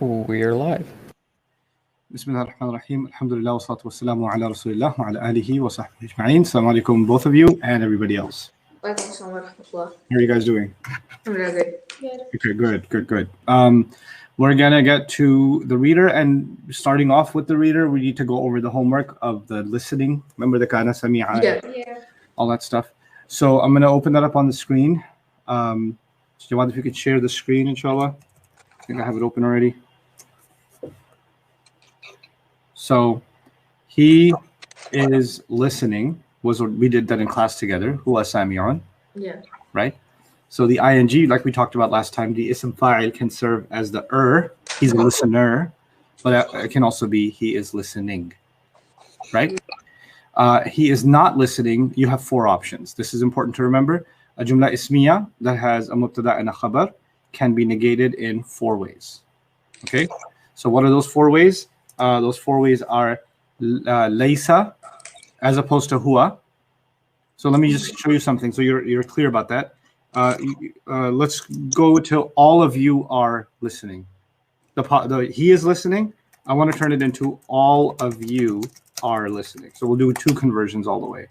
We're live. بسم الله الرحمن الرحيم الحمد لله والصلاة والسلام على رسول الله وعلى آله وصحبه أجمعين. Assalamu alaikum, both of you and everybody else. How are you guys doing? Good. Okay, good. We're gonna get to the reader, and starting off with the reader, we need to go over the homework of the listening. Remember the kana sami'a, all that stuff. So I'm gonna open that up on the screen. Jawad, if you could share the screen, inshallah. I think I have it open already. So he is listening. We did that in class together. Huwa sami'un. Yeah. Right? So the ing, like we talked about last time, the ism fa'il can serve as the he's a listener, but it can also be he is listening. Right? He is not listening. You have four options. This is important to remember. A jumla ismiya that has a mubtada and a khabar can be negated in four ways. Okay? So what are those four ways? Those four ways are laysa as opposed to huwa. So let me just show you something so you're clear about that. Let's go till all of you are listening. He is listening. I want to turn it into all of you are listening. So we'll do two conversions all the way.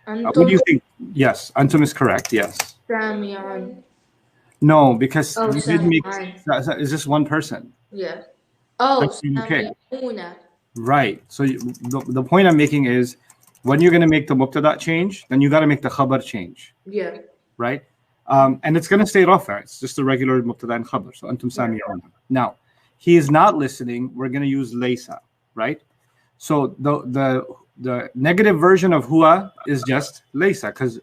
What do you think? Yes, antum is correct. Yes. Sami'un. No, because you didn't make. Sami'un. Is this one person? Yeah. Oh, Okay. Sami'una. Right. So the point I'm making is when you're going to make the mubtada change, then you got to make the khabar change. Yeah. Right? And it's going to stay rafa. It's just a regular mubtada and khabar. So antum sami'un. Now, he is not listening. We're going to use laysa. Right? So the negative version of huwa is just laysa because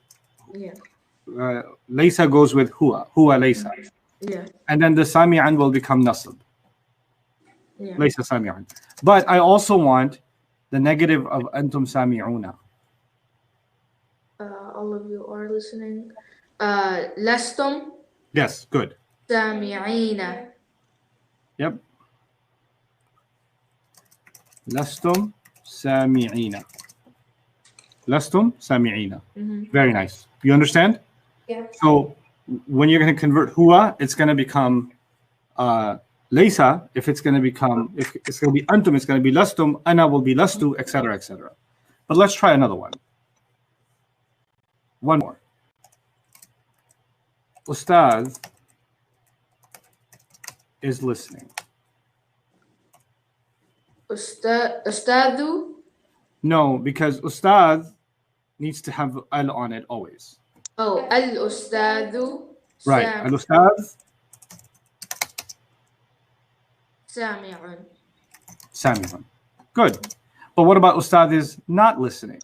laysa goes with huwa laysa. Yeah. And then the sami'an will become nasab. Yeah. Laysa sami'an. But I also want the negative of antum sami'una. All of you are listening. Lastum Yes, good. sami'ina. Yep. Lastum sami'ina. Lastum sami'ina. Very nice. You understand? Yeah. So when you're going to convert huwa, it's going to become laysa. If it's going to be antum, it's going to be lastum. Ana will be lastu, etc., etc. But let's try another one. One more. Ustaz is listening. Ustadu. No, because ustad needs to have al on it always. Oh, al-ustadu. Right. Al-ustad. Sami'un. Sami'un. Good. But what about ustad is not listening?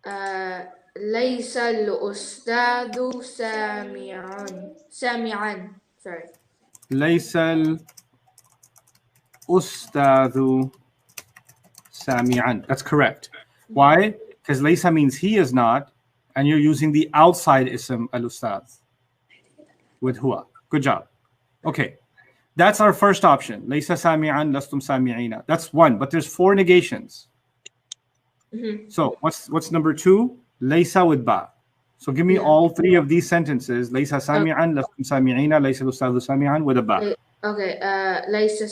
Laysa al-ustadu sami'un. Sami'an. Sorry. Laysa al-ustadu sami'an. That's correct. Why? Because laysa means he is not, and you're using the outside ism al-ustad with huwa. Good job. Okay. That's our first option. Laysa sami'an, lastum sami'ina. That's one, but there's four negations. So what's number two? Laysa with ba. So give me all three of these sentences. Laysa sami'an, lastum sami'ina, laysa al-ustadu sami'an with a ba. Okay. Laysa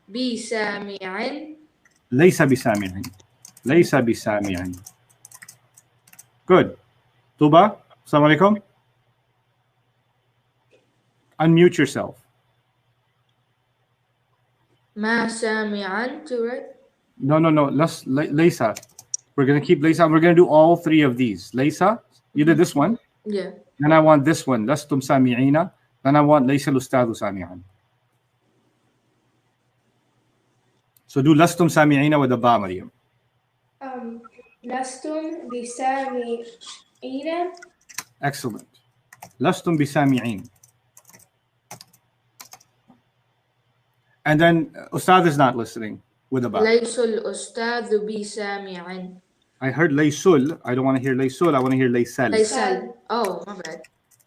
bi sami'in. Laysa bi sami'in. Laysa bi sami'in. Good. Tuba, assalamu alaikum. Unmute yourself. Ma sami'an, too, right? No. Laysa. We're going to keep laysa. We're going to do all three of these. Laysa, you did this one. Yeah. Then I want this one. Lastum sami'ina. Then I want laysa al-ustadu sami'an. So do lastum sami'ina with the ba, Maryam. Lastum bisami'ina. Excellent. Lastum bisami'in. And then ustad is not listening with a ba. Laysul ustadu bi sami'in. I heard laysul. I don't want to hear laysul. I want to hear laysal. Laysal. Oh, my bad.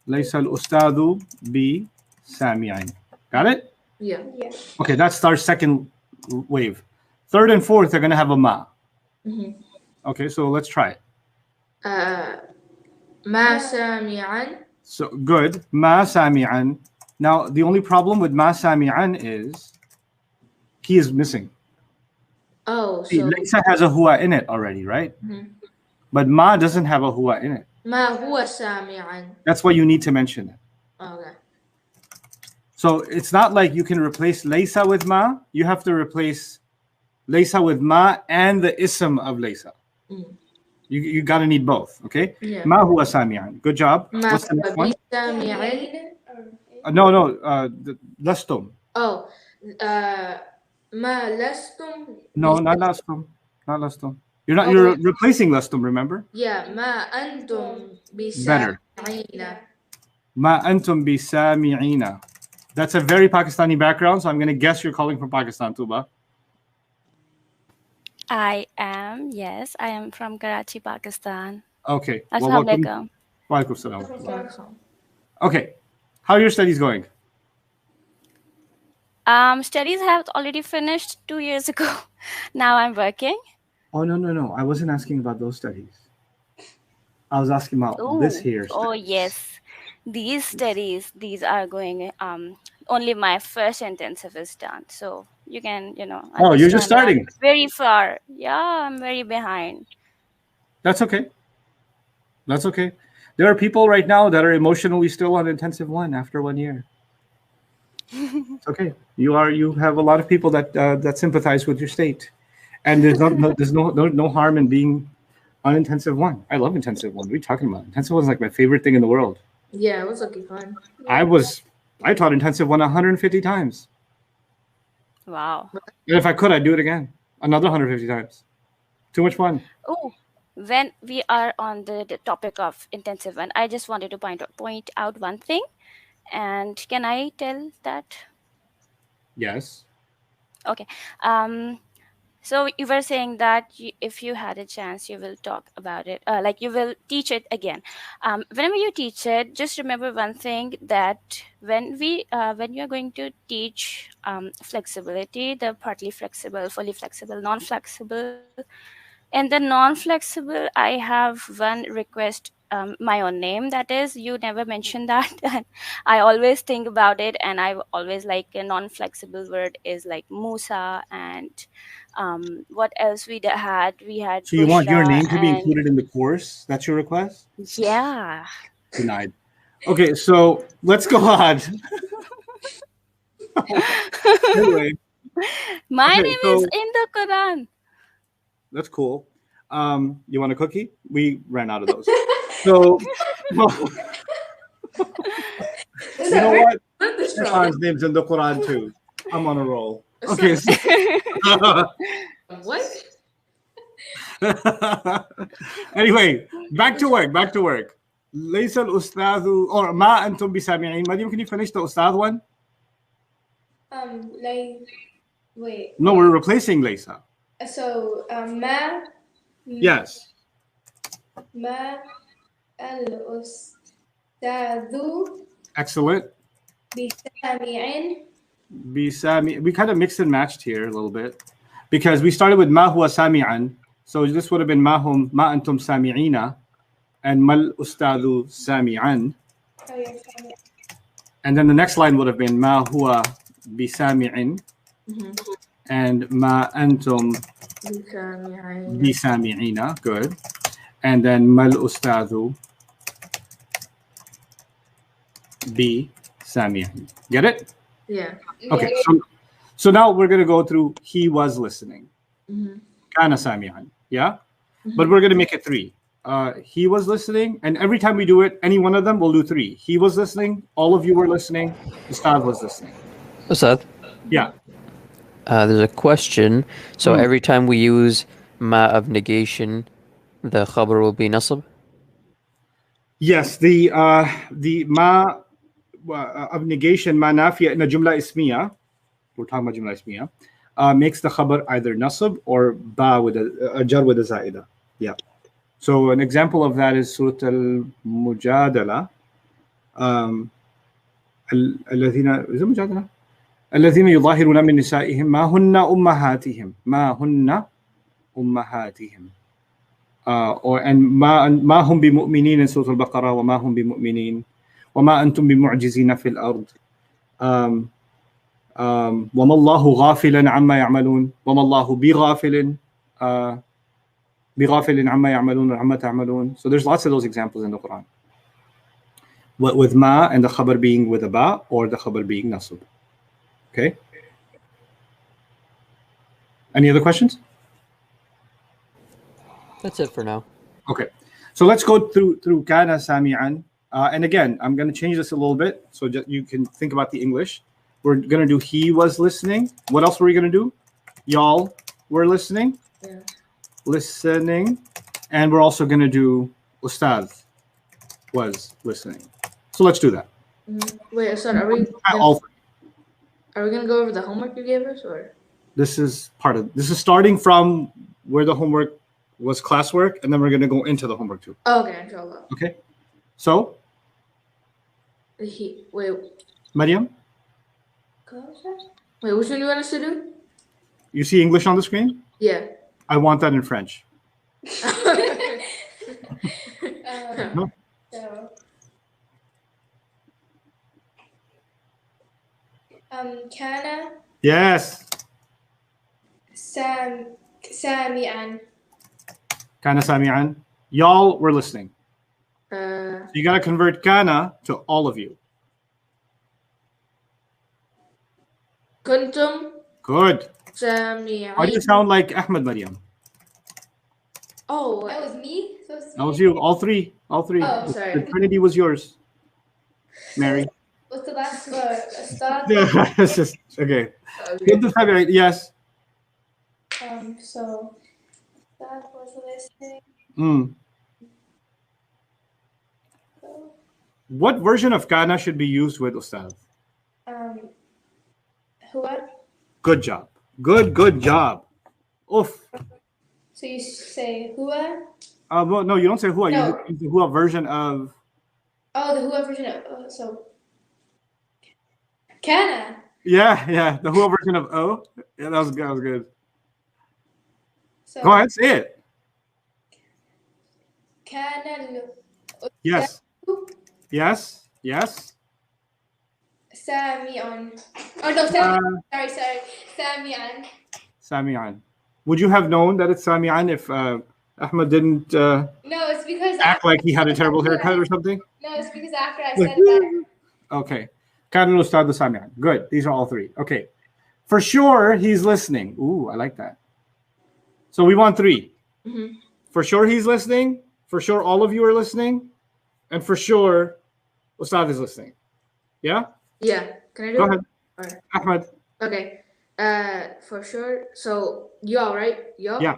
Laysal ustadu bi sami'in. Got it? Yeah. Okay, that's our second wave. Third and fourth are going to have a ma. Okay, so let's try it. Ma sami'an. So good. Ma sami'an. Now, the only problem with ma sami'an is he is missing. Oh, See, so laysa has a huwa in it already, right? Mhm. But ma doesn't have a huwa in it. ما هو سامعا. That's why you need to mention it. Okay. So it's not like you can replace laysa with ma. You have to replace laysa with ma and the ism of laysa. Mm. You got to need both, okay? Yeah. Ma huwa sami'an. Good job. ما What's the هو next one? بسامع. No, lastum. Oh, ما لستم. No, not lastum. Not lastum. You're Oh. you're replacing lastum, remember? Yeah, ما أنتم Better. بسامعين. Ma antum bi sami'ina. That's a very Pakistani background, so I'm going to guess you're calling from Pakistan, Tuba. I am, yes, I am from Karachi, Pakistan. Okay. Assalamualaikum. Wa alaikum salam. Okay. How are your studies going? Studies have already finished 2 years ago. Now I'm working. Oh, no. I wasn't asking about those studies. I was asking about this here. Oh, yes. These studies, these are going, only my first intensive is done. So you can, Oh, you're just understand starting. I'm very far. Yeah, I'm very behind. That's okay. That's okay. There are people right now that are emotionally still on intensive 1 after 1 year. It's okay. You have a lot of people that sympathize with your state, and there's no harm in being on intensive 1. I love intensive 1. What are you talking about? Intensive 1 is like my favorite thing in the world. Yeah, it was looking fun. I taught intensive 1 150 times. Wow. And if I could, I'd do it again. Another 150 times. Too much fun. Oh, when we are on the topic of intensive 1, I just wanted to point out one thing. And can I tell that? Yes. Okay. So you were saying that if you had a chance, you will talk about it, like you will teach it again. Whenever you teach it, just remember one thing, that when you are going to teach flexibility, the partly flexible, fully flexible, non-flexible, and the non-flexible, I have one request, my own name, that is, you never mention that. And I always think about it, and I always like a non-flexible word is like Musa, and what else we had So you want your Bushra, name to be and included in the course? That's your request? yeah. Denied. Okay, so let's go on. Anyway, My Okay, name so- is in the Quran. that's cool. You want a cookie? We ran out of those. So, you know what? Not this Stefan's name's in the Quran too. I'm on a roll. Okay. So, What? anyway, back to work. ليس الأستاذ or ما أنتم بسامعين. Madam, can you finish the Ustad one? Wait. No, we're replacing Laysa. So, ما Yes. ما الأستاذ Excellent. بسامع. We kind of mixed and matched here a little bit because we started with ma huwa sami'an. So this would have been ma antum sami'ina and mal ustadu sami'an. And then the next line would have been ma huwa bisami'in and ma antum بسامعين. bisami'ina. Good. And then mal ustadu bisami'in. Get it? Yeah. Okay. So now we're going to go through he was listening. Mhm. Kana sami'an. Yeah? But we're going to make it 3. He was listening, and every time we do it, any one of them will do 3. He was listening, all of you were listening, Ustad was listening. Ustad, Yeah. there's a question. So every time we use ma of negation, the khabar will be nasab? Yes, the ma of negation, ma nafiya in a jumla ismiya, we're talking about jumla ismiya, makes the khabar either nasab or ba with a jar with a zaida. Yeah. So an example of that is Surah Al-Mujadala. الذين is it مجادلة؟ الذين يظاهرون من نسائهم ما هن أمهاتهم and ما هم بمؤمنين in Surah Al-Baqarah وما هم بمؤمنين وما أنتم بمعجزين في الأرض. Um, وما الله غافلا عما يعملون وما الله بغافل عما يعملون or عما تعملون. So there's lots of those examples in the Quran. With ma and the khabar being with a ba or the khabar being nasb. Okay. Any other questions? That's it for now. Okay. So let's go through kana sami'an. And again, I'm going to change this a little bit so that you can think about the English. We're going to do he was listening. What else were we going to do? Y'all were listening. Yeah. Listening. And we're also going to do Ustad was listening. So let's do that. Wait, Ustad, are we gonna go over the homework you gave us, or? This is starting from where the homework was classwork, and then we're going to go into the homework too. Oh, okay, inshallah. Okay. So, Wait, Maryam, which one do you want us to do? you see English on the screen? Yeah. I want that in French. No? So, Kana Yes. Sami'an. Kana sami'an. Y'all were listening. Uh, You got to convert kana to all of you. Kuntum Good. Sami'in. Why do you sound like Ahmed, Maryam? Oh, That was me? So That was you. All three. All three. Oh, sorry. The Trinity was yours. Mary. What's the last word? Ustad? Yeah, it's just okay. Good to have it. Yes. So that was listening. Mm. What version of kana should be used with Ustad? Huwa. Good job. Good job. Oof. So you say Huwa. No, you don't say hua. No. You use the hua version of. Oh, the Huwa version of so. Kana. Yeah, the hua version of o. Yeah, that was good. So Go ahead, say it. Kana Yes. Sami'un. Oh no, sorry. Sami'an. Sami'an. Would you have known that it's Sami'an if Ahmed didn't No, it's because act like he had a terrible haircut or something? No, it's because after I said that. Okay. Kana Ustad Sami'an. Good. These are all three. Okay. For sure, he's listening. Ooh, I like that. So we want three. Mhm. For sure, he's listening. For sure, all of you are listening. And for sure, Ustad is listening. Yeah? Yeah. Can I do Go it? ahead. Alright. Ahmed. Okay. For sure. So y'all, right? Y'all. Yeah.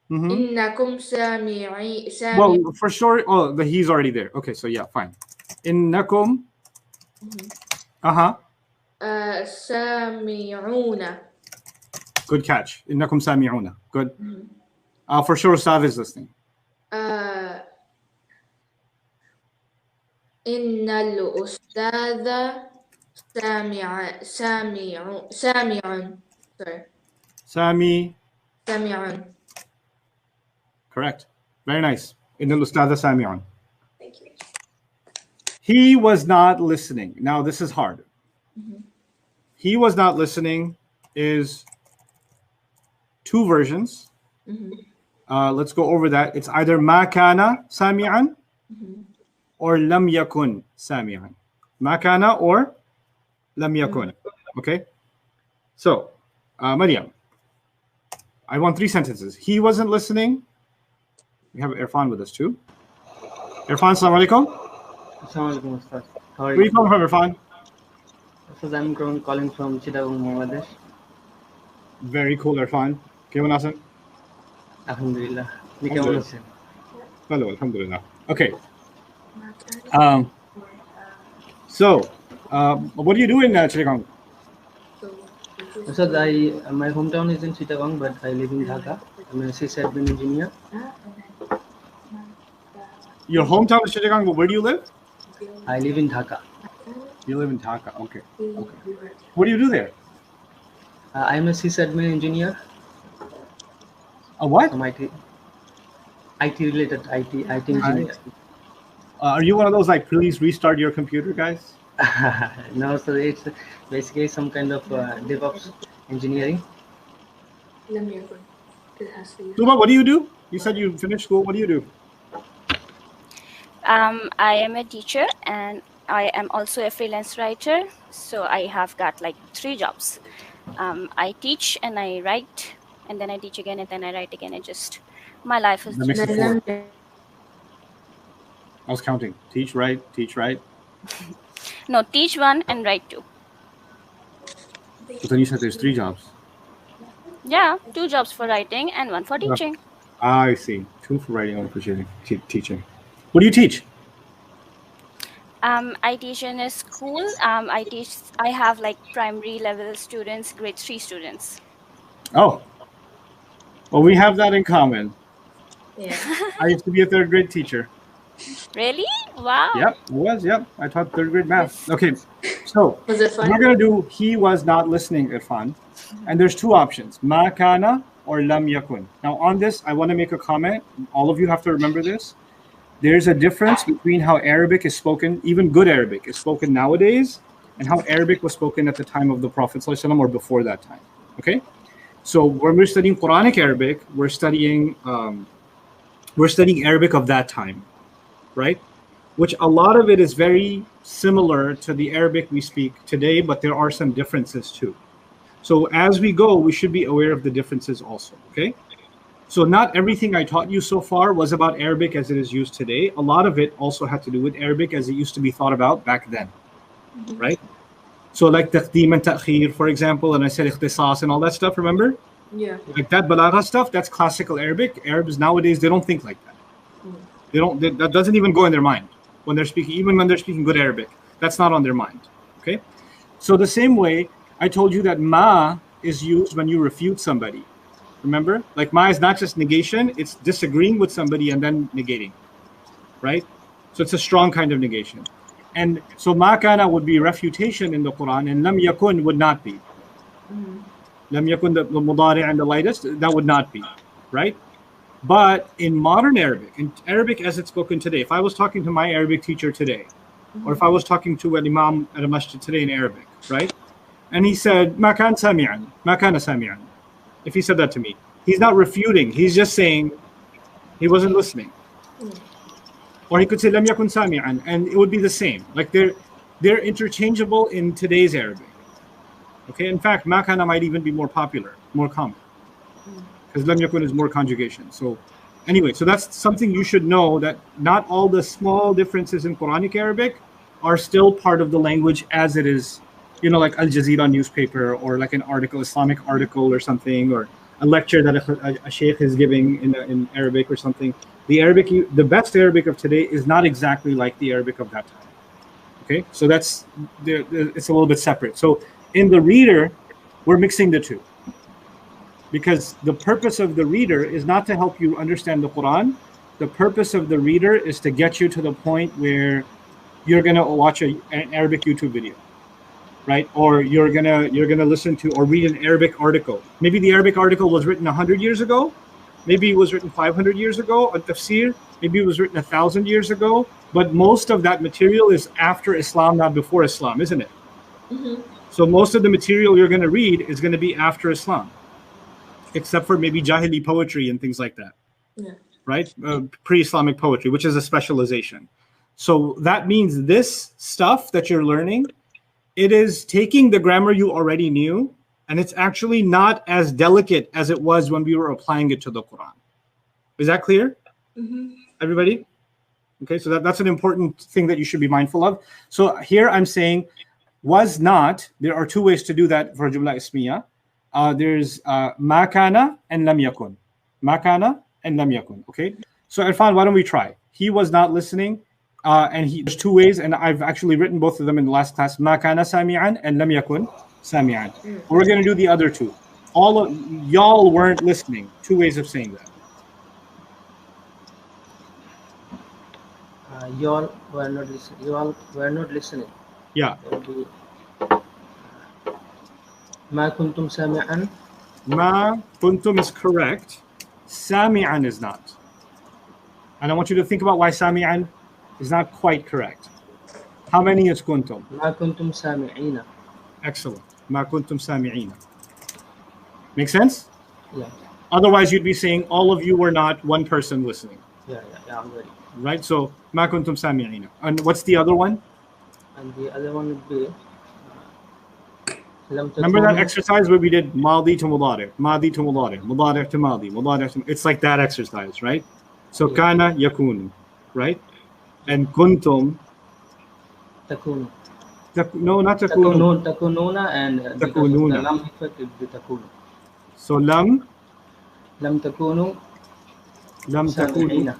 Mhm. Innakum sami'i. Well, for sure. Oh, he's already there. Okay, so yeah, fine. Innakum. Uh-huh. Sami'una. Good catch. Innakum sami'una. Good. For sure, Ustad is listening. Innal ustadha sami'un. Sorry. Sami'un. Correct. Very nice. Innal Ustadha sami'un. Thank you. He was not listening. Now, this is hard. He was not listening is two versions. Let's go over that. It's either ma kana sami'an or lam yakun sami'an. Ma kana or lam yakun. Okay? So, Maryam, I want three sentences. He wasn't listening. We have Irfan with us too. Irfan, assalamu alaikum. Assalamualaikum, Ustaz. How are Where are you you? calling from, Irfan? Ustaz, I'm calling from Chittagong, Bangladesh. Very cool, Irfan. কেমন আছেন? Alhamdulillah. আপনি কেমন আছেন? Hello, alhamdulillah. Okay. So, what do you do in Chittagong? Ustaz, my hometown is in Chittagong, but I live in Dhaka. I'm a sysadmin engineer. Your hometown is Chittagong, but where do you live? I live in Dhaka. You live in Dhaka. Okay. What do you do there? I'm a sysadmin engineer. A what? Some IT related IT engineer. Are you one of those like, please restart your computer guys? No, so it's basically some kind of DevOps engineering. Tuma, what do you do? You said you finished school. What do you do? I am a teacher and I am also a freelance writer. So I have got like 3 jobs. I teach and I write, and then I teach again, and then I write again. My life is That makes just. it 4. I was counting. Teach, write, teach, write. No, teach 1 and write 2. But then you said there's 3 jobs. Yeah, 2 jobs for writing and 1 for teaching. I see. 2 for writing, 1 for teaching. What do you teach? I teach in a school. I have like primary level students, grade 3 students. Oh. Well, we have that in common. Yeah. I used to be a 3rd grade teacher. Really? Wow. Yep, I was. Yep, I taught 3rd grade math. Okay, so Was it fun? we're gonna do he was not listening, Irfan, and there's 2 options: ma kana or lam yakun. Now on this, I want to make a comment. All of you have to remember this. There's a difference between how Arabic is spoken, even good Arabic is spoken nowadays, and how Arabic was spoken at the time of the Prophet ﷺ or before that time. Okay, so when we're studying Quranic Arabic, we're studying Arabic of that time, right? Which a lot of it is very similar to the Arabic we speak today, but there are some differences too. So as we go, we should be aware of the differences also, okay? So not everything I taught you so far was about Arabic as it is used today. A lot of it also had to do with Arabic as it used to be thought about back then, right? So like taqdeem and ta'khir, for example, and I said ikhtisas and all that stuff, remember? Yeah. Like that balagha stuff, that's classical Arabic. Arabs nowadays, they don't think like that. That doesn't even go in their mind when they're speaking, even when they're speaking good Arabic. That's not on their mind, okay? So the same way, I told you that ma is used when you refute somebody. Remember? Like ma is not just negation, it's disagreeing with somebody and then negating, right? So it's a strong kind of negation. And so ma kana would be refutation in the Quran, and lam yakun would not be. Lam yakun, the mudari and the lightest, that would not be, right? But in modern Arabic, in Arabic as it's spoken today, if I was talking to my Arabic teacher today, or if I was talking to an imam at a masjid today in Arabic, right? And he said, ma kana sami'an. If he said that to me, he's not refuting, he's just saying he wasn't listening. Or he could say lam yakun sami'an, and it would be the same. Like they're interchangeable in today's Arabic. Okay, in fact, ma kana might even be more popular, more common, because lam yakun is more conjugation. So anyway, so that's something you should know, that not all the small differences in Quranic Arabic are still part of the language as it is, you know, like Al Jazeera newspaper, or like an article, Islamic article or something, or a lecture that a sheikh is giving in Arabic or something. The best Arabic of today is not exactly like the Arabic of that time. Okay, so it's a little bit separate. So in the reader, we're mixing the two, because the purpose of the reader is not to help you understand the Quran. The purpose of the reader is to get you to the point where you're gonna watch an Arabic YouTube video, right? Or you're gonna listen to or read an Arabic article. Maybe the Arabic article was written 100 years ago. Maybe it was written 500 years ago, a tafsir. Maybe it was written 1,000 years ago. But most of that material is after Islam, not before Islam, isn't it? So most of the material you're going to read is going to be after Islam, except for maybe Jahili poetry and things like that, right? Pre-Islamic poetry, which is a specialization. So that means this stuff that you're learning, it is taking the grammar you already knew, and it's actually not as delicate as it was when we were applying it to the Quran. Is that clear? Everybody? Okay, so that's an important thing that you should be mindful of. So here I'm saying was not. There are 2 ways to do that for Jumla Ismiya. There's ma kana and lam yakun. Ma kana and lam yakun. Okay, so Irfan, why don't we try? He was not listening, and there's 2 ways, and I've actually written both of them in the last class. Ma kana sami'an and lam yakun sami'an. We're going to do the other 2. All of y'all weren't listening. 2 ways of saying that. Y'all were not listening. You all were not listening. Yeah. Ma kuntum sami'an. Ma kuntum is correct. Sami'an is not. And I want you to think about why sami'an is not quite correct. How many is kuntum? ما كنتم سامعين. Excellent. ما كنتم سامعين. Make sense? Yeah, Otherwise, you'd be saying all of you were not one person listening, yeah, I'm ready. right? So ما كنتم سامعين. And what's the other one? And the other one would be لم Remember that تكونوا exercise where we did ماضي to مضارع, ماضي to مضارع, مضارع to ماضي, مضارع to... It's like that exercise, right? So Yeah. كان يكون, right? And كنتم تكونوا. no, not تكونوا. تكونون and because of the تكونون. لم effect it would be تكونوا. So لم لم تكونوا تكونوا. سامعين.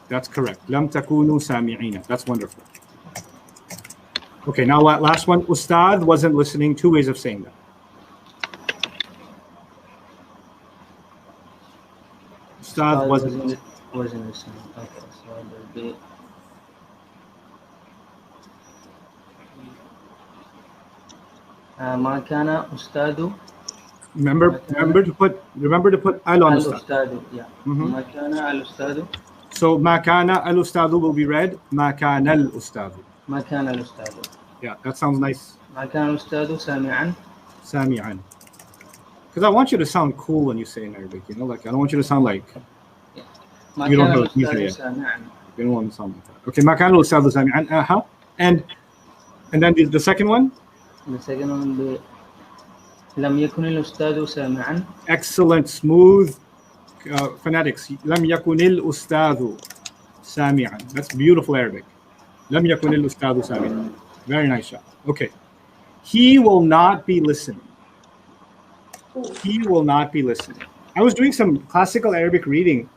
That's correct. لم تكونوا سامعين. That's wonderful. Okay, now last one. Ustad wasn't listening. Two ways of saying that. Ustad wasn't. wasn't listening. Okay, so it will be ما كان أستاذ. Remember to put al on ustad. الأستاذ. Yeah. Mhm. ما كان الأستاذ. So ما كان الأستاذ will be read ما كان الأستاذ. ما كان الأستاذ. Yeah, that sounds nice. ما كان الأستاذ سامعا. سامعا. Because I want you to sound cool when you say in Arabic. You know, like I don't want you to sound like ما You don't كان know it, الأستاذ yeah. سامعا. you don't want to sound like that. Okay, ما كان الأستاذ سامعا. And then the second one. The second one will be لم يكن الأستاذ سامعا. Excellent, smooth phonetics. لم يكن الأستاذ سامعا. That's beautiful Arabic. لم يكن الأستاذ سامعا. Very nice job. Okay. He will not be listening. He will not be listening. I was doing some classical Arabic reading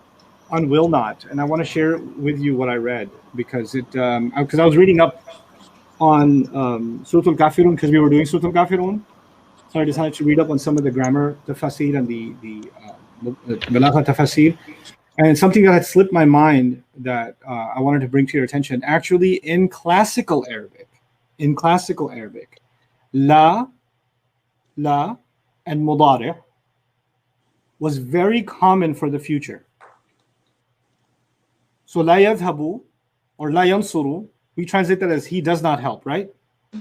on will not, and I want to share with you what I read because I was reading up on Surah Al-Kafirun because we were doing Surah Al-Kafirun. So I decided to read up on some of the grammar tafasir and the balagha tafasir. And something that had slipped my mind that I wanted to bring to your attention. Actually, in classical Arabic, la and mudari' was very common for the future. So la yadhhabu or la yansuru, we translate that as he does not help, right?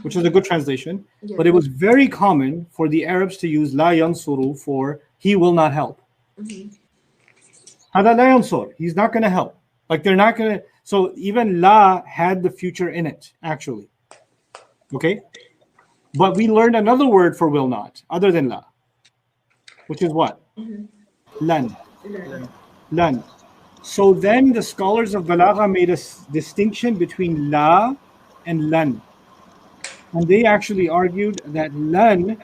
Which is a good translation. Yeah. But it was very common for the Arabs to use la yansuru for he will not help. Hada la yansur, he's not going to help. Like they're not going to. So even la had the future in it, actually. Okay? But we learned another word for will not, other than la, which is what? Lan. Lan. So then the scholars of Balagha made a distinction between la and lan. And they actually argued that lan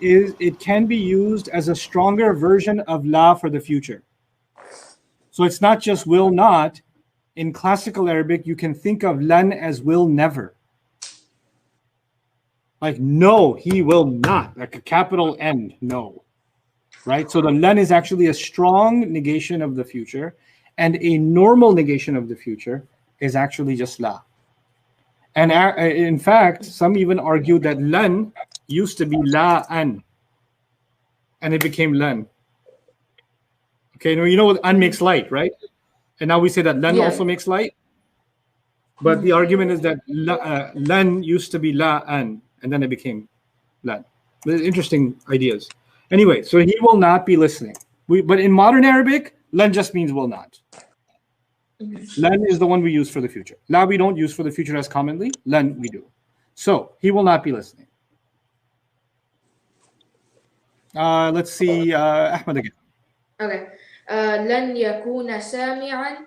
it can be used as a stronger version of la for the future. So it's not just will not. In classical Arabic, you can think of lan as will never. Like no, he will not, like a capital N, no. Right? So the lan is actually a strong negation of the future, and a normal negation of the future is actually just la. And in fact, some even argue that lan used to be la an, and it became lan. Okay, now you know what an makes light, right? And now we say that lan also makes light. But the argument is that lan used to be la an, and then it became lan. Interesting ideas. Anyway, so he will not be listening. But in modern Arabic, lan just means will not. Lan is the one we use for the future. La we don't use for the future as commonly. Lan we do. So he will not be listening. Let's see Ahmed again. Okay. لن يكون سامعا.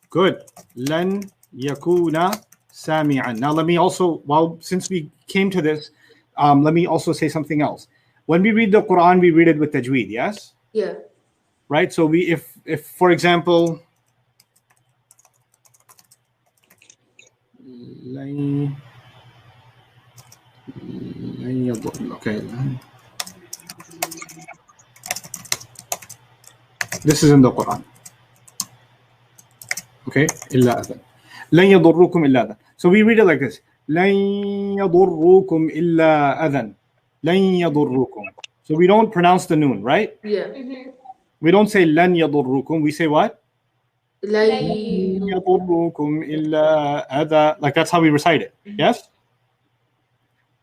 Good. لن يكون سامعا. Now let me also, since we came to this, let me also say something else. When we read the Quran, we read it with tajweed, yes? Yeah. Right? So if for example, okay. This is in the Quran. Okay? إلا أذن. لن يضركم إلا أذن. So we read it like this. لن يضركم إلا أذن. لن يضركم. So we don't pronounce the noon, right? Yeah. We don't say لن يضركم. We say what? لن يضركم إلا أذى. Like that's how we recite it. Yes?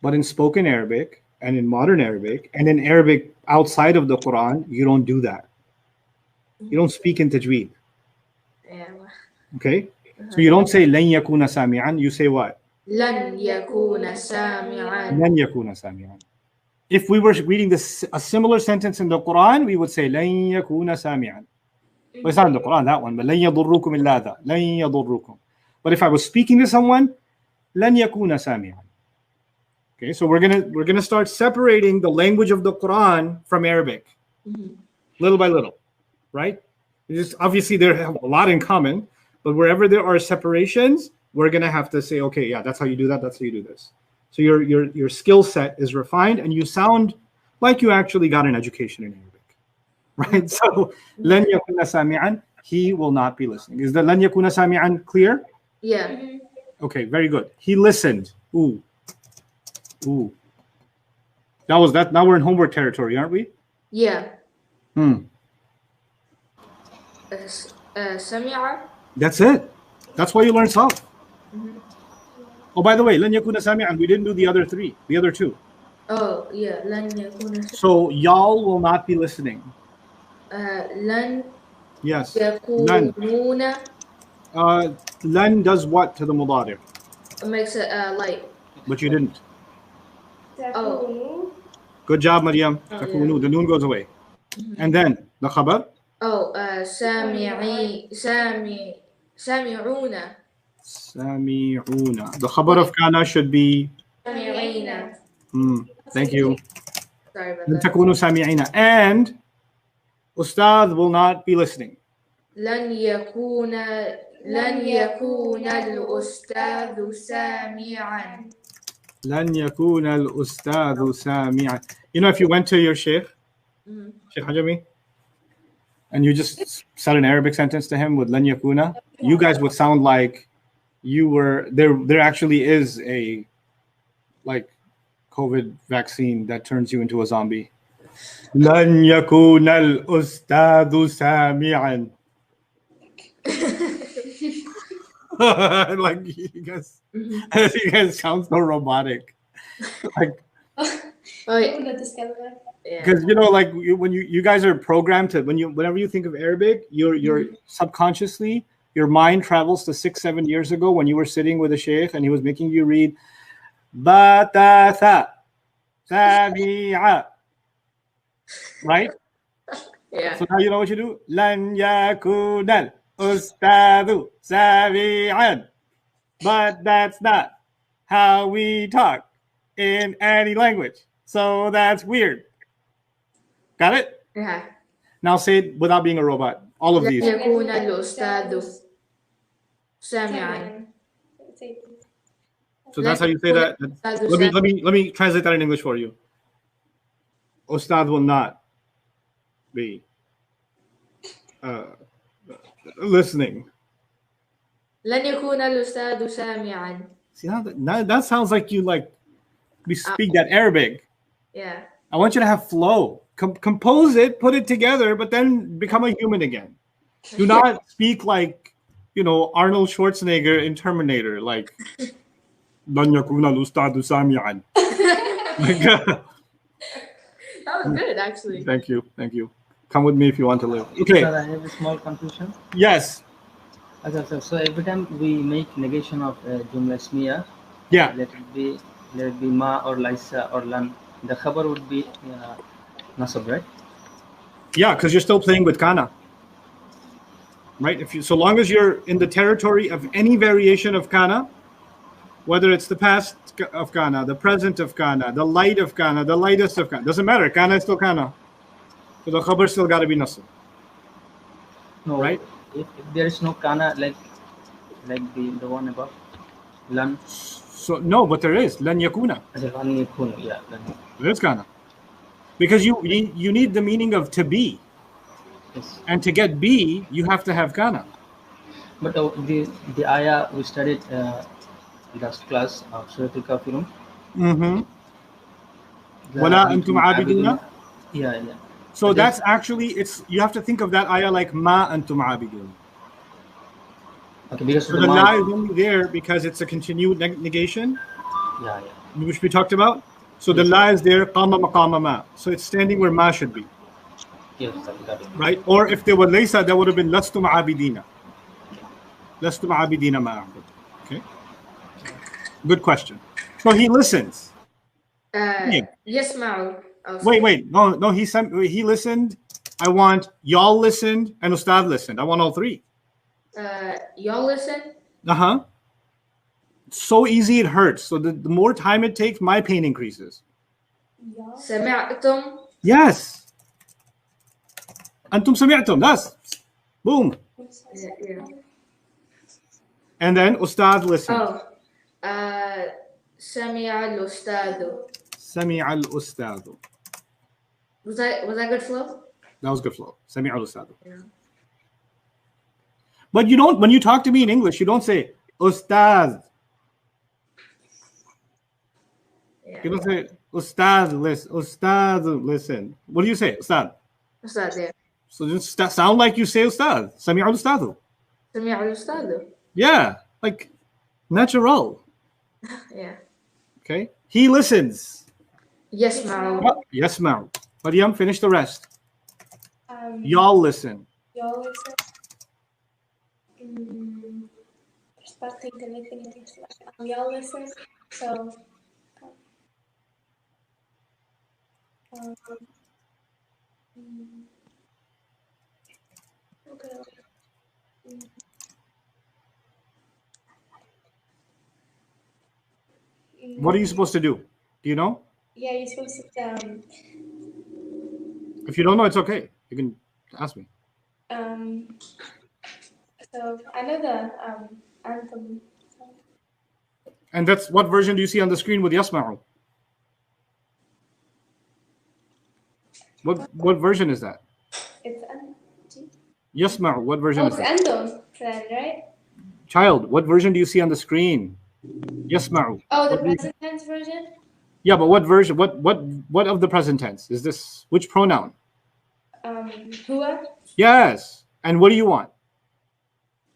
But in spoken Arabic and in modern Arabic and in Arabic outside of the Quran, you don't do that. You don't speak in tajweed. Yeah. Okay? So you don't say لن يكون سامعا, you say what? لن يكون سامعا. لن يكون سامعا. If we were reading this a similar sentence in the Quran, we would say لن يكون سامعا. But it's not in the Quran, that one. But لن يضركم إلا أذى. لن يضركم. But if I was speaking to someone, لن يكون سامعا. Okay, so we're gonna start separating the language of the Quran from Arabic, little by little, right? Just obviously they have a lot in common, but wherever there are separations, we're gonna have to say, okay, yeah, that's how you do that. That's how you do this. So your skill set is refined, and you sound like you actually got an education in Arabic, right? So لن يكون سامعا, he will not be listening. Is the لن يكون سامعا clear? Yeah. Okay, very good. He listened. Ooh. That was that. Now we're in homework territory, aren't we? Yeah. سمع. That's it. That's why you learn صرف. Oh, by the way, لن يكون سامعا, we didn't do the other three, the other two. Oh, yeah. لن يكون. So y'all will not be listening. لن Yes. يكونون. لن does what to the mudari? It makes it light. But you didn't. Oh. Good job, Maryam. Oh, تكونوا. The noon goes away. And then the khabar? Oh, سامعون. سامعون. The khabar of kana should be. سامعين. Thank you. Sorry about لن that. تكونوا سامعين. And Ustad will not be listening. لن يكون الأستاذ سامعا. لن يكون الأستاذ سامعا. You know, if you went to your Sheikh, Sheikh Hajami, and you just said an Arabic sentence to him with لن يكون, you guys would sound like you were there. There actually is a like COVID vaccine that turns you into a zombie. لن يكون الأستاذ سامعا. Like you guys sound so robotic. Like, Oh, yeah. because you know, like when you guys are programmed to whenever you think of Arabic, you're subconsciously your mind travels to 6-7 years ago when you were sitting with a sheikh and he was making you read Batatha Sabi'a. Right? Yeah. So now you know what you do? Lan yakunal ustadu sabi'an. But that's not how we talk in any language. So that's weird. Got it? Yeah. Now say it without being a robot. All of لن these. يكون الأستاذ سامعا. So that's how you say that. Let me translate that in English for you. Ustad will not be listening. لن يكون الأستاذ سامعا. See how that sounds like you speak that Arabic. Yeah. I want you to have flow. Compose it, put it together, but then become a human again. Do not speak like, Arnold Schwarzenegger in Terminator, like لن يكون الأستاذ سامعا. That was good, actually. Thank you. Come with me if you want to live. Okay. Sir, I have a small confusion. Yes. So every time we make negation of Jumla Ismiya, Yeah. let it be ma or laisa or lan, the khabar would be nasab, right? Yeah, because you're still playing with kana. Right? So long as you're in the territory of any variation of kana, whether it's the past of kana, the present of kana, the light of kana, the lightest of kana, doesn't matter. Kana is still kana. So the khabar still got to be nasab. No, right? If there is no kana like the one above, lan. So no, but there is lan yakuna. Yeah, lan. There is kana. Because you need the meaning of to be. Yes. And to get be, you have to have kana. But the ayah we studied last class of Surah Al-Kafirun. Wala antum abiduna. Yeah. So that's actually, you have to think of that ayah like ma antum abidun. Okay, because So the la is only there because it's a continued negation, yeah. which we talked about. So the Yes. la is there, qama maqama ma. So it's standing where ma should be, Yes, got it. right? Or if there were laysa, that would have been lastum abidina. Lastum abidina ma. Okay. Good question. So he listens. يسمعوا. Oh, Wait. No. He listened. I want y'all listened and Ustad listened. I want all three. Y'all listen. So easy it hurts. So the more time it takes, my pain increases. سمعتم. Yes. Antum sami'tum. That's boom. Yeah. And then Ustad listened. Oh. سمع الأستاذ. Sami'a al-Ustad. Was that good flow? That was good flow. Sami'a al-Ustad. Yeah. But you don't, when you talk to me in English, you don't say Ustad. Yeah. You don't say Ustad listen. What do you say? Ustad. Ustad, yeah. So just sound like you say Ustad. Sami'a al-Ustad. سمع الأستاذ. Yeah, like natural. Yeah. Okay. He listens. يسمع. Yasma'u. Maryam, finish the rest. Y'all Y'all listen. listen. Just about to think of anything else. Y'all listen. So. Okay. What are you supposed to do? Do you know? Yeah, you're supposed to. If you don't know, it's okay. You can ask me. So I know the anthem. And that's what version do you see on the screen with Yasma'u? What version is that? It's Yasma'u. What version oh, is it's that? anthem then, right? Child, what version do you see on the screen? Yasma'u. Oh, the What do you- present tense version. Yeah, but what version? What of the present tense is this? Which pronoun? Hua. Yes. And what do you want?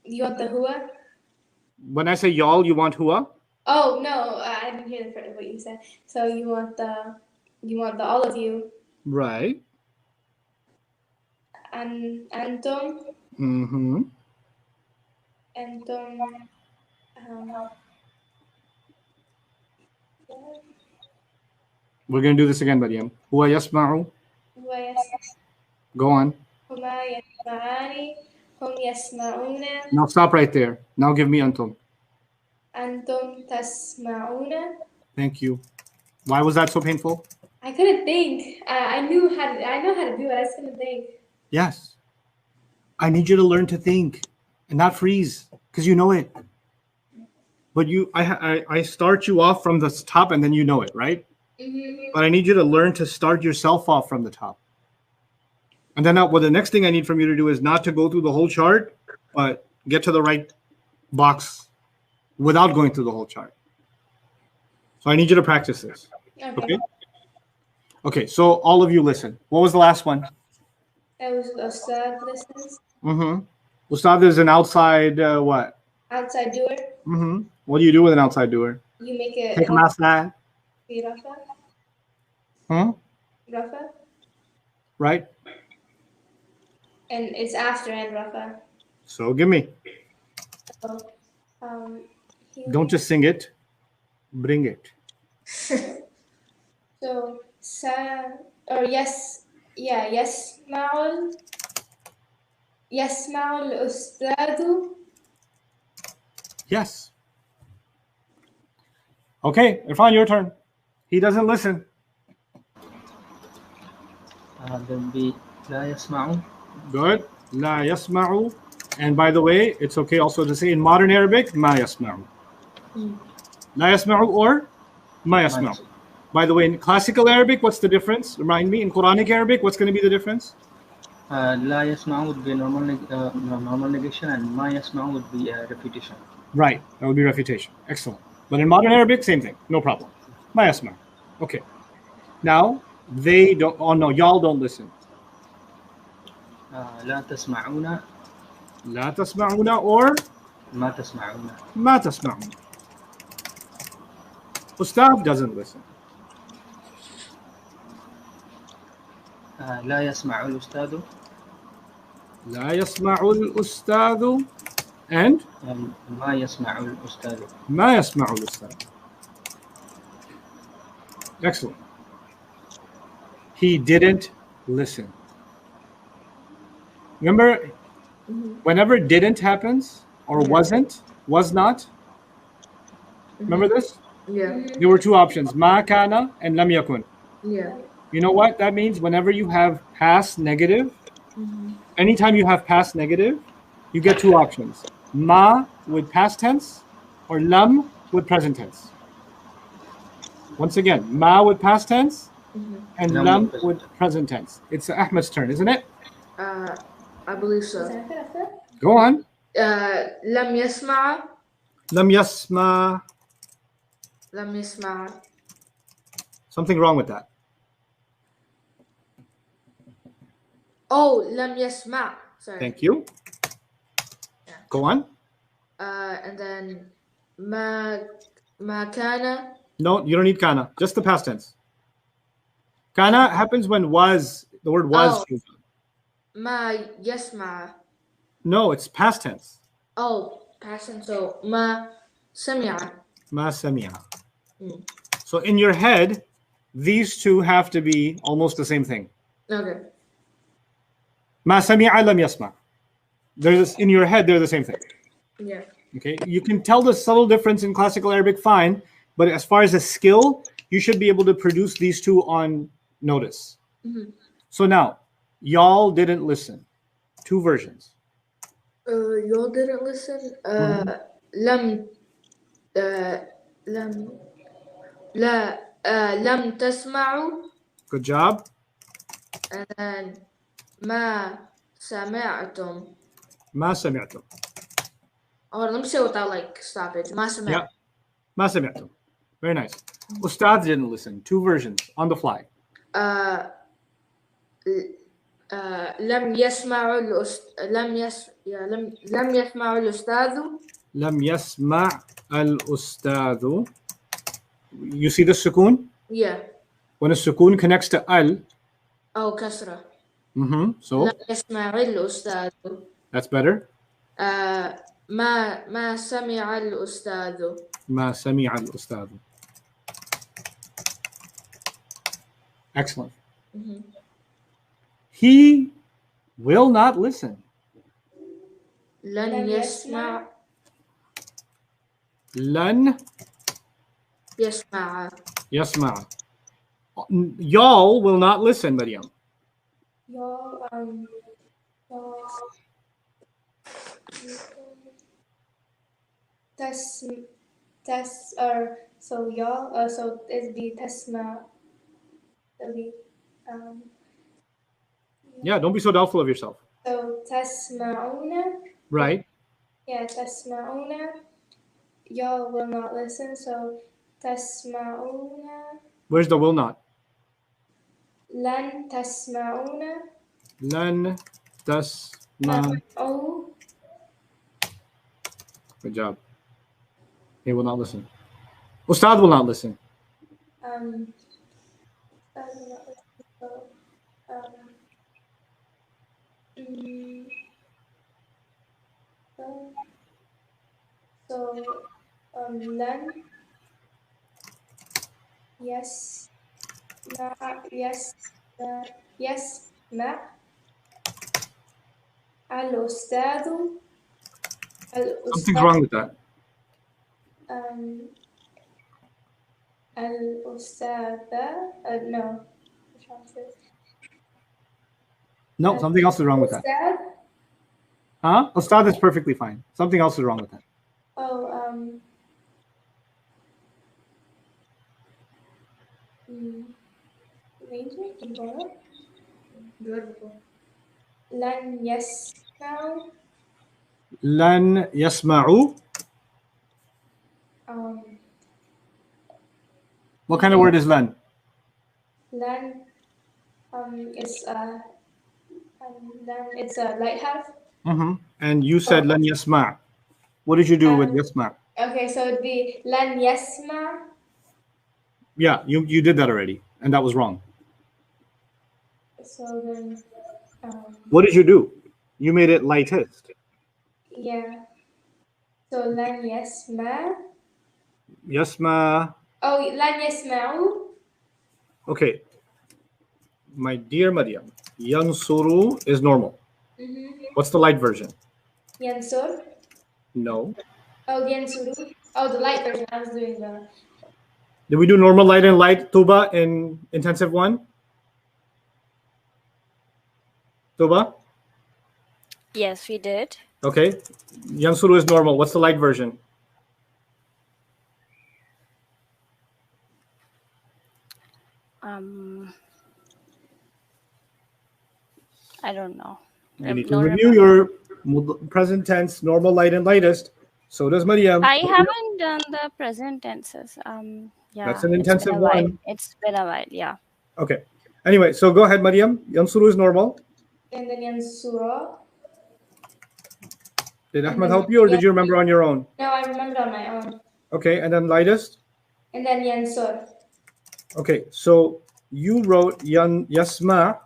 You want the hua? When I say y'all, you want hua? Oh no, I didn't hear the part of what you said. So you want the all of you Right. and antum Mm-hmm. antum. We're gonna do this again, Maryam. Huwa yasma'u. Go on. هما يسمعان هم يسمعون Now stop right there. Now give me antum. أنتم تسمعون. Thank you. Why was that so painful? I couldn't think. I know how to do it. I just couldn't think. Yes. I need you to learn to think and not freeze because you know it. But I start you off from the top and then you know it, right? Mm-hmm. But I need you to learn to start yourself off from the top. And then the next thing I need from you to do is not to go through the whole chart, but get to the right box without going through the whole chart. So I need you to practice this. Okay? Okay, so all of you listen. What was the last one? That was Ustad listens. Mm-hmm. Ustad is an outside what? Outside doer. Mm-hmm. What do you do with an outside doer? You make it Take him outside. Rafa. Huh? Rafa. Right? And it's after and Rafa. So give me. So, Don't just sing it. Bring it. So يسمع الأستاذ. Yes. Okay, Irfan, your turn. He doesn't listen. Then be لا يسمعون. Good. La yasma'u. And by the way, it's okay also to say in modern Arabic, ma yasma'u. La yasma'u or ma yasma'u. By the way, in classical Arabic, what's the difference? Remind me. In Quranic Arabic, what's going to be the difference? لا يسمعون would be normal negation, and ما يسمعون would be refutation. Right. That would be refutation. Excellent. But in modern Arabic, same thing. No problem. Ma yasma'u. Okay. Now, they don't. Oh no, y'all don't listen. لا تسمعون. La tasma'una or ما تسمعون. ما تسمعون. Ustad doesn't listen. لا يسمع الأستاذ. لا يسمع الأستاذ. And ما يسمع الأستاذ. ما يسمع الأستاذ. Excellent. He didn't listen. Remember, whenever didn't happens or wasn't, was not. Remember this? Yeah. There were two options, ma kana and lam yakun. Yeah. You know what that means? Whenever you have past negative, anytime you have past negative, you get two options. Ma with past tense or lam with present tense. Once again, ma with past tense and lam with present tense. It's Ahmed's turn, isn't it? I believe so. Go on. لم يسمع. لم يسمع. لم يسمع. Something wrong with that. Oh, لم يسمع. Sorry. Thank you. Go on. And then ما كان. No, you don't need kana. Just the past tense. Kana happens when was, the word was. ما يسمع. No, it's past tense. Oh, past tense. So ما سمع. ما سمع. So in your head, these two have to be almost the same thing. Okay. ما سمع لم يسمع. In your head, they're the same thing. Yeah. Okay, you can tell the subtle difference in classical Arabic, fine, but as far as a skill, you should be able to produce these two on notice. So now, y'all didn't listen. Two versions. Y'all didn't listen. لم لم تسمعوا. Good job. And then ما سمعتم. ما سمعتم. Oh, let me say without like stoppage. ما سمعت. Yeah. ما سمعتم. Very nice. Ustad didn't listen. Two versions on the fly. لم يسمع لم يسمع الأستاذ. لم يسمع الأستاذ. You see the sukun? Yeah. When a sukun connects to al. أو كسرة. So لم يسمع الأستاذ. that's better. ما سمع الأستاذ. ما سمع الأستاذ. Excellent. He will not listen. لن يسمع. لن يسمع. يسمع. Y'all will not listen, Maryam. Y'all so y'all so it'd be tasma. It'll be Yeah, don't be so doubtful of yourself. So tasma'una. Right. Yeah, tasma'una. Y'all will not listen. So tasma'una. Where's the will not? Lan tasma'una. Lan tasma. Oh. Good job. He will not listen. Ustad will not listen. Lan. Yes. Yes. Yes. Ma. Al-Ustadu. Something's wrong with that. Al-Ustada. No. No, something else is wrong with that. Ustad? Huh? Ustad is perfectly fine. Something else is wrong with that. Oh, Lan yasma'u. Lan yasma'u. What kind of word is lan? Lan it's a light half. And you said lan yasma'. What did you do with yasma? Okay, so it'd be lan yasma. Yeah, you did that already, and that was wrong. So then, What did you do? You made it lightest. yeah. So lan yasma. Yasma. Oh, lan yasma'u. Okay. My dear Maryam, yansuru is normal. What's the light version? Yansur. No. Oh, yansuru. Oh, the light version. I was doing the. Did we do normal light and light Tuba in intensive 1? Tuba? Yes, we did. Okay. Yansuru is normal. What's the light version? I don't know. You need to review your present tense, normal, light, and lightest. So does Maryam. I haven't done the present tenses. Yeah. That's an intensive one. It's been a while, yeah. Okay. Anyway, so go ahead, Maryam. Yansuru is normal. And then yansura. Did Ahmed help you, or did you remember on your own? No, I remembered on my own. Okay, and then lightest? And then yansur. Okay, so you wrote yasma,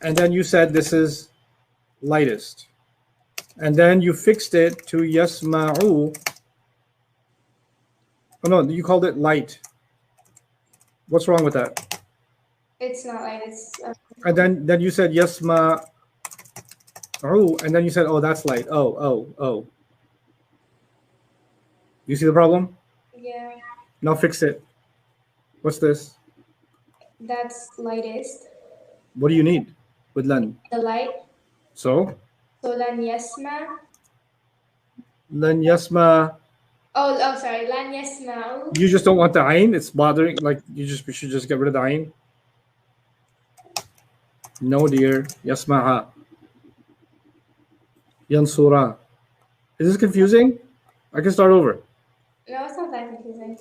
and then you said this is lightest. And then you fixed it to yasma'u. Oh no, you called it light. What's wrong with that? It's not light. It's. And then you said yasma'u, and then you said, oh, that's light. Oh. You see the problem? Yeah. Now fix it. What's this? That's lightest. What do you need with lan? The light. So? So lan yasma. Lan yasma. Oh, sorry. Lan yasma'u. You just don't want the ayn? It's bothering, like we should just get rid of the ayn? No, dear. Yasma'a. Yansura. Is this confusing? I can start over. No, it's not that confusing.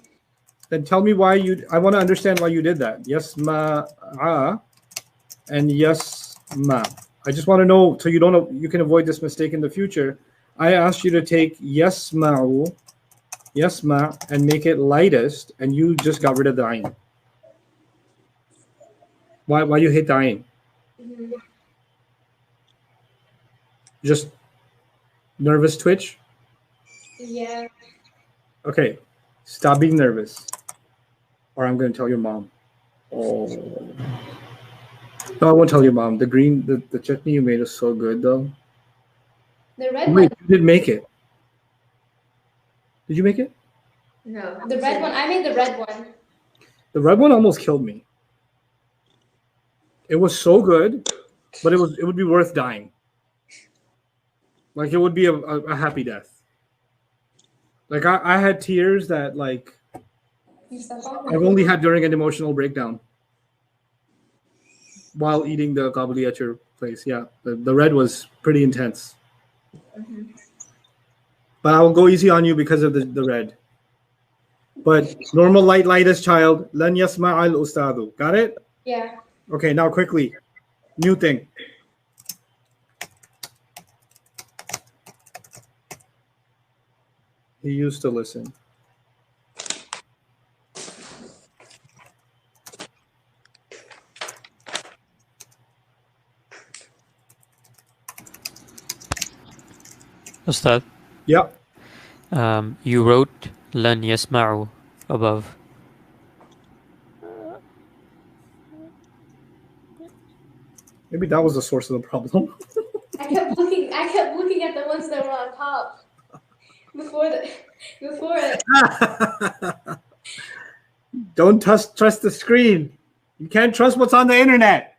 Then tell me why I want to understand why you did that. Yasma'a and yasma. I just want to know so you can avoid this mistake in the future. I asked you to take yasma'u, yasma, and make it lightest, and you just got rid of the ayn. Why do you hate the ayn? Just nervous twitch? Yeah. Okay, stop being nervous, or I'm going to tell your mom. Oh. No, I won't tell your mom. The chutney you made is so good, though. The red Wait, one. you did make it. Did you make it? No. The red one. I made the red one. The red one almost killed me. It was so good, but it would be worth dying. Like it would be a happy death. Like I had tears that like I've only had during an emotional breakdown while eating the kabuli at your place. Yeah, the red was pretty intense. But I will go easy on you because of the red. But normal lightest child, lan yasma' al ustadu. Got it? Yeah. Okay, now quickly. New thing. He used to listen. Ustad, Yeah. you wrote lan yasma'u above. Maybe that was the source of the problem. I kept looking at the ones that were on top before. Don't trust the screen. You can't trust what's on the internet,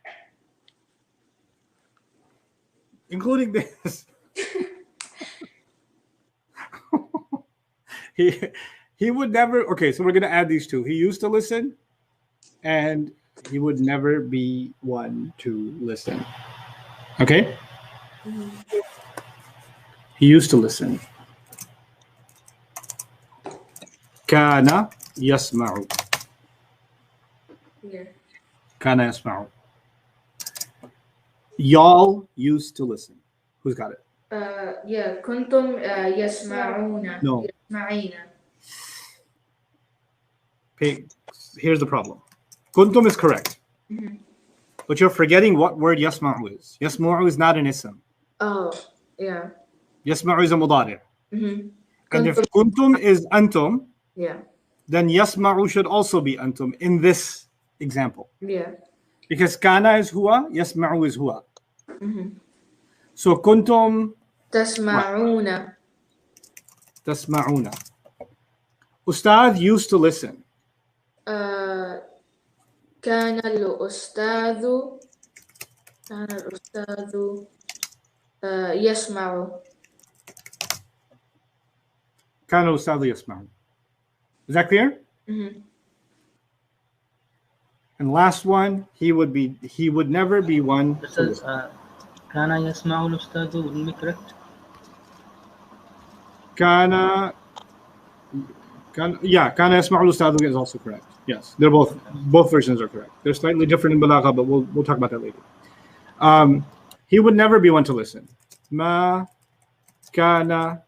including this. He would never. Okay, so we're gonna add these two. He used to listen, and he would never be one to listen. Okay. He used to listen. Kana yasma'u. Here. Kana yasma'u. Y'all used to listen. Who's got it? Yeah, كنتم يسمعون. No. يسمعين. Okay, here's the problem. Kuntum is correct. But you're forgetting what word yasma'u is. Yasma'u is not an ism. Oh, yeah. Yasma'u is a mudari'. Mm-hmm. And if kuntum is antum, Yeah. then yasma'u should also be antum in this example. Yeah. Because kana is huwa, yasma'u is huwa. Mm-hmm. So kuntum تسمعون. tasma'una. Ustad used to listen. كان الأستاذ يسمع. كان الأستاذ يسمع. Is that clear? Mm-hmm. And last one, he would never be one. This is كان يسمع الأستاذ wouldn't be correct. كان يسمع الأستاذ is also correct. Yes, they're both versions are correct. They're slightly different in balagha, but we'll talk about that later. He would never be one to listen. ما كان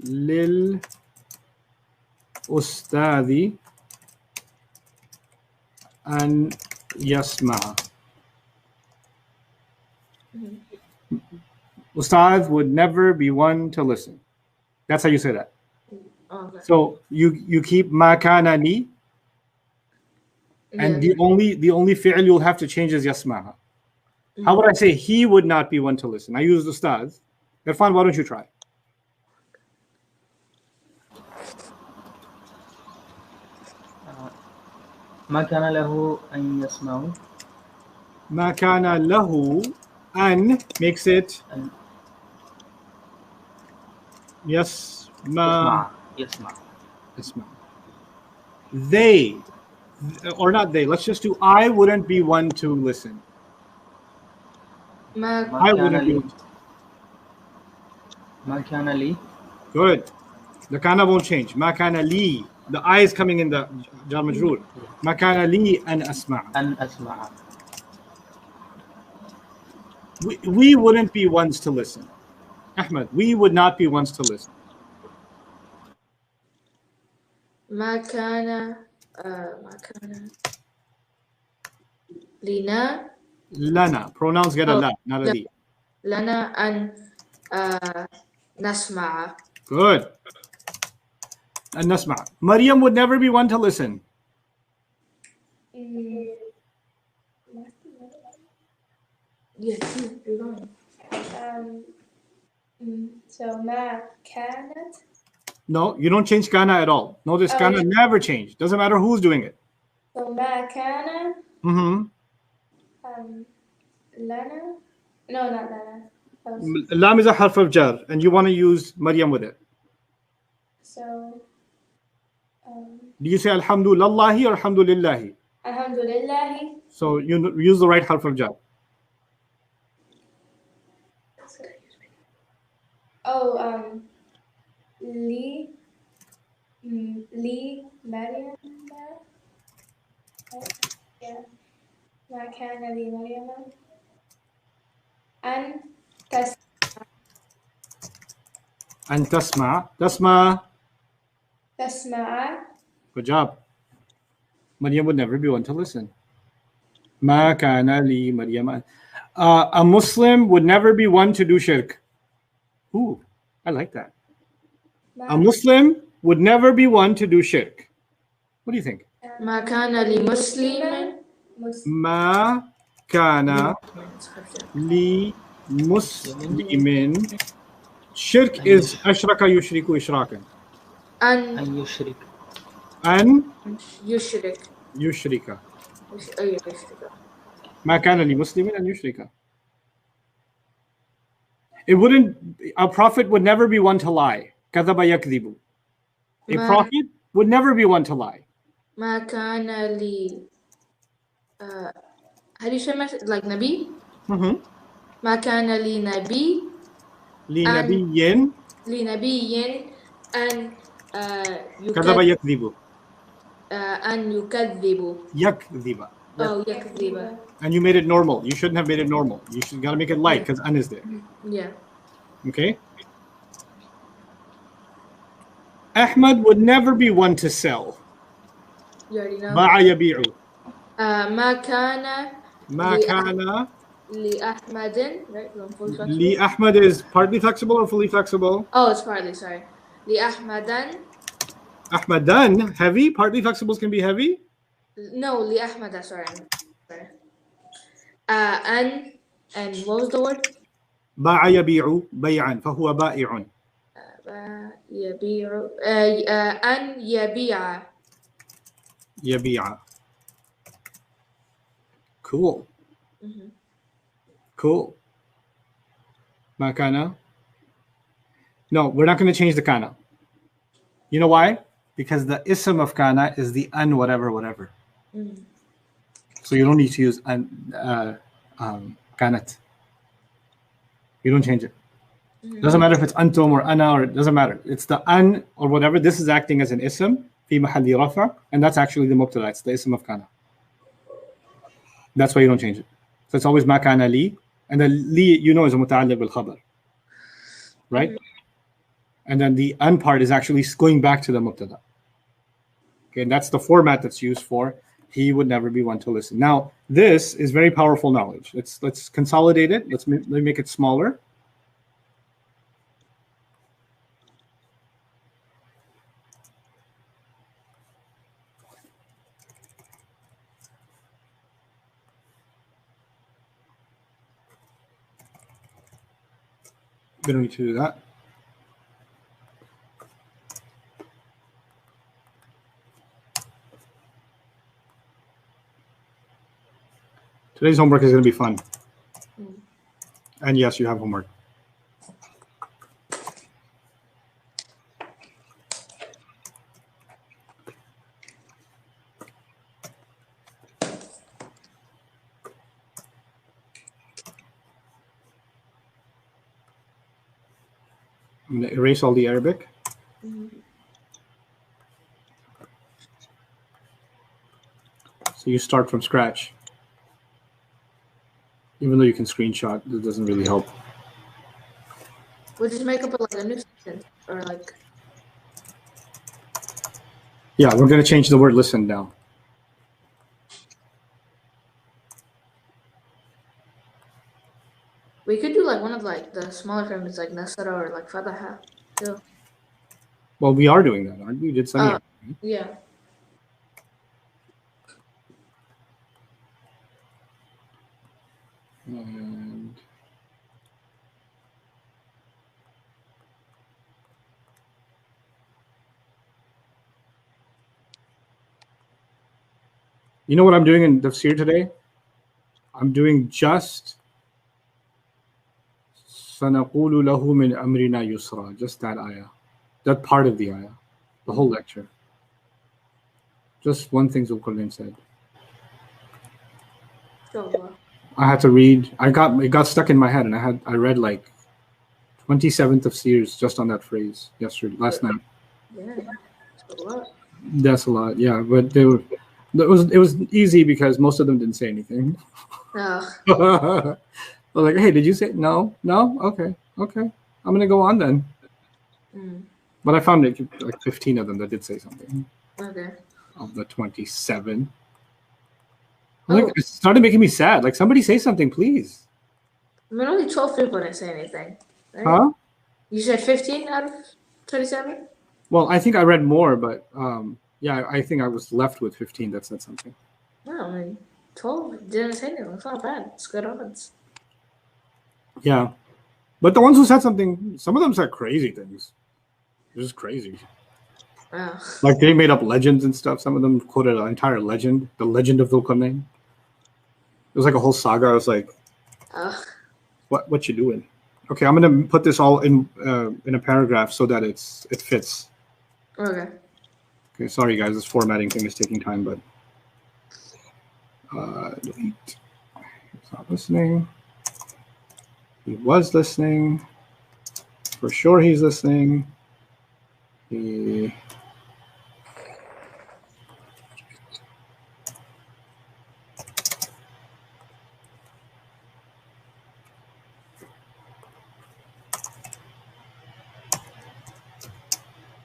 للأستاذ أن يسمع. Ustad would never be one to listen. That's how you say that. Okay. So you keep ma kana li, and the only fi'l you'll have to change is yasma'a. How would I say he would not be one to listen? I used ustad. Irfan, why don't you try? ما كان له أن يسمع. ما كان له أن makes it يسمع. They, or not they, let's just do I wouldn't be one to listen. I wouldn't be. ما كان لي. Good. The kana won't change. ما كان لي. The I is coming in the jar majroor. ما كان لي أن أسمع. أن أسمع. We wouldn't be ones to listen. Ahmed, we would not be ones to listen. ما كان لنا. Pronouns get a la, not a li. لنا أن نسمع. Good. And nasma. Maryam would never be one to listen. Yeah, you're going. So ما كانت. No, you don't change kana at all. Notice kana yeah. never changed. Doesn't matter who's doing it. So ما كان. لنا. No, not لنا. Lam is a harf of jar, and you want to use Maryam with it. So. Do you say Alhamdulillahi or Alhamdulillahi? Alhamdulillahi. So you use the right harf of jar. مريم. Yeah. ما كان لي مريم أن تسمع. Good job. Maryam would never be one to listen. ما كان لي مريم. A Muslim would never be one to do shirk. Ooh, I like that. A Muslim would never be one to do shirk. What do you think? ما كان لمسلم. ما كان لمسلم. Shirk is أشرك يشرك إشراكا. أن يشرك. أن يشرك. يشرك. يشرك. ما كان لمسلم أن يشرك. It wouldn't. A prophet would never be one to lie. كذب يكذب. A prophet would never be one to lie. ما كان لي. How do you say like نبي? ما كان لنبي. لنبي. لنبي أن كذب يكذب. أن يكذب. يكذب. Oh, يكذب. And you made it normal. You shouldn't have made it normal. You should gotta make it light because an is there. Yeah. Okay. Ahmad would never be one to sell. You already know. باع يبيع. ما كان ما كان لأحمد, right? Going fully flexible. لأحمد is partly flexible or fully flexible? Oh, it's partly, sorry. لأحمدا. Ahmadan, heavy. Partly flexibles can be heavy. No, لأحمد, sorry. And what was the word? باع يبيع بيعا فهو بائع. يبيع أن يبيع. يبيع. Cool. Mm-hmm. Cool. ما كان. No, we're not going to change the kana. You know why? Because the ism of kana is the an whatever whatever. Mm. So you don't need to use kanat. You don't change it. Doesn't matter if it's antum or ana or it doesn't matter. It's the an or whatever. This is acting as an ism fi mahalli rafa, and that's actually the mubtada. It's the ism of kana. That's why you don't change it. So it's always ma kana li, and the li you know is a muta'alliq bil khabar, right? And then the an part is actually going back to the mubtada. Okay, and that's the format that's used for he would never be one to listen. Now this is very powerful knowledge. Let's consolidate it. Let me make it smaller. We don't need to do that. Today's homework is going to be fun. And yes, you have homework. I'm going to erase all the Arabic. So you start from scratch. Even though you can screenshot, it doesn't really help. We'll just make up like a new sentence or like. Yeah, we're going to change the word listen now. We could do like one of like the smaller families like Nasara or like Fataha too. Well, we are doing that, aren't we? We did some. Yeah. And you know what I'm doing in Tafsir today? I'm doing just سَنَقُولُ لَهُ مِنْ أَمْرِنَا يُسْرًا. Just that ayah. That part of the ayah. The whole lecture. Just one thing Zulkarnain said. So, I had to read. It got stuck in my head, and I read like 27 tafsirs just on that phrase last night. yeah, that's a lot. That's a lot, yeah. But it was easy because most of them didn't say anything. Oh. I was like, hey, did you say no? Okay. I'm gonna go on then. But I found like 15 of them that did say something. Okay. Of the 27. Like, it started making me sad. Like, somebody say something, please. I mean, only 12 people didn't say anything. Right? Huh? You said 15 out of 27? Well, I think I read more, but yeah, I think I was left with 15 that said something. No, I mean, 12 didn't say anything. It's not bad. It's good odds. Yeah. But the ones who said something, some of them said crazy things. Just crazy. Wow. Like, they made up legends and stuff. Some of them quoted an entire legend, the legend of Dhul-Qarnayn. It was like a whole saga. I was like, what you doing? Okay, I'm gonna put this all in a paragraph so that it fits. Okay. Okay, sorry guys, this formatting thing is taking time, but delete. He's not listening. He was listening. For sure, he's listening. He.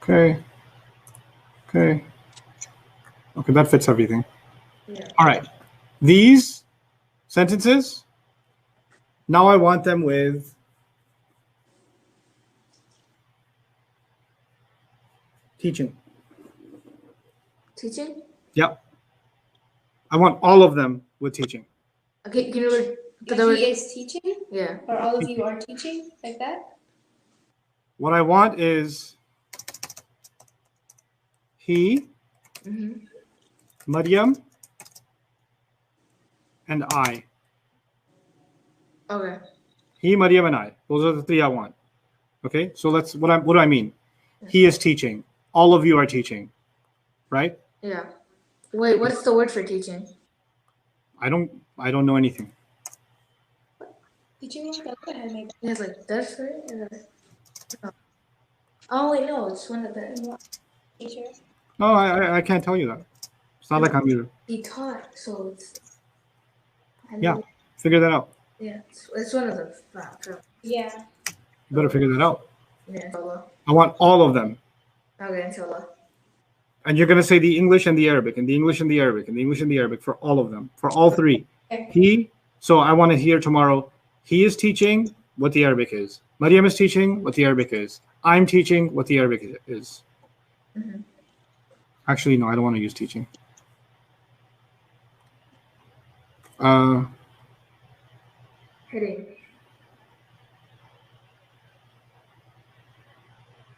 Okay. Okay. Okay, that fits everything. Yeah. All right. These sentences, now I want them with teaching. Teaching? Yep. I want all of them with teaching. Okay, can you Like he is teaching, yeah. or all of you are teaching, like that. What I want is he, Mm-hmm. Maryam, and I. Okay. He, Maryam, and I. Those are the three I want. Okay, so let's what do I mean? He is teaching. All of you are teaching, right? Yeah. Wait, what's the word for teaching? I don't know anything. Did you want to go ahead and make Yeah, it's like that's right. Oh wait, no, it's one of the teacher? No, I can't tell you that. It's not like I'm here. he taught, so it's Yeah, figure that out. yeah, it's one of the Yeah. You better figure that out. yeah, inshallah. I want all of them. Okay, inshallah. And you're going to say the English and the Arabic, and the English and the Arabic, and the English and the Arabic for all of them, for all three. Okay. He, so I want to hear tomorrow, he is teaching what the Arabic is. Maryam is teaching what the Arabic is. I'm teaching what the Arabic is. Mhm. Actually, no, I don't want to use teaching. Heading.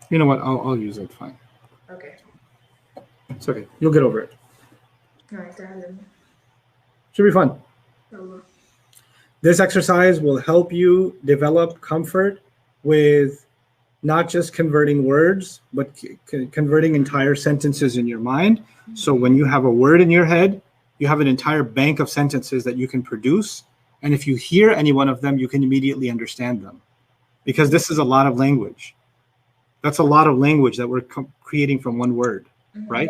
You know what? I'll use it. Fine. Okay. It's okay. You'll get over it. Alright, Should be fun. inshallah. This exercise will help you develop comfort with not just converting words, but converting entire sentences in your mind. So when you have a word in your head, you have an entire bank of sentences that you can produce. And if you hear any one of them, you can immediately understand them. Because this is a lot of language. That's a lot of language that we're creating from one word, right?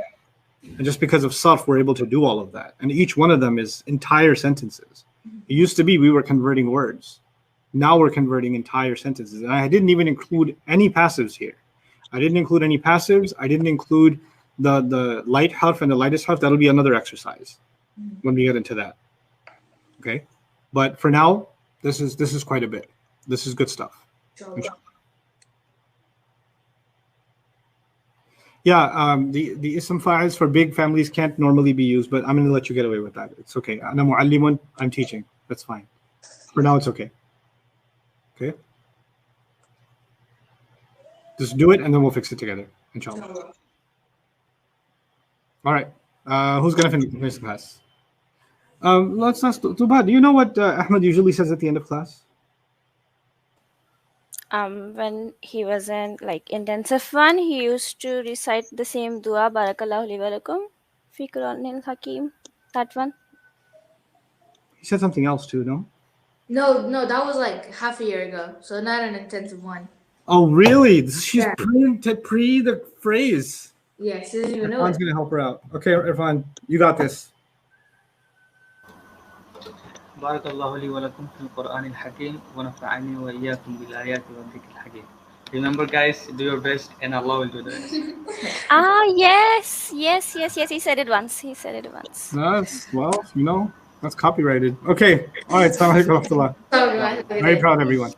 And just because of sarf, we're able to do all of that. And each one of them is entire sentences. It used to be we were converting words. Now we're converting entire sentences. And I didn't even include any passives here. I didn't include any passives. I didn't include the light harf and the lightest harf. That'll be another exercise when we get into that. Okay? But for now, this is quite a bit. This is good stuff. Inshallah. Yeah, the ism files for big families can't normally be used, but I'm going to let you get away with that. It's okay. Ana muallimun, I'm teaching. That's fine. For now, it's okay. Okay? Just do it, and then we'll fix it together, inshallah. Inshallah. All right. Who's going to finish the class? Let's not too bad. Do you know what Ahmed usually says at the end of class? When he was in like intensive one, he used to recite the same dua, Barakallahu li wa lakum fi Qur'anil Hakim. That one. He said something else too, no? No, that was like half a year ago, so not an intensive one. Oh, really? She's Yeah. pre the phrase. Yeah, she doesn't even know Irfan's it. going to help her out. Okay, Irfan, you got this. بارك الله لي ولكم في القرآن الحكيم ونفعني وإياكم بالآيات والذكر الحكيم. Remember, guys, do your best, and Allah will do the rest. Yes. He said it once. That's, well, that's copyrighted. Okay. All right. Assalamu alaikum wa rahmatullah. So, Very proud, everyone.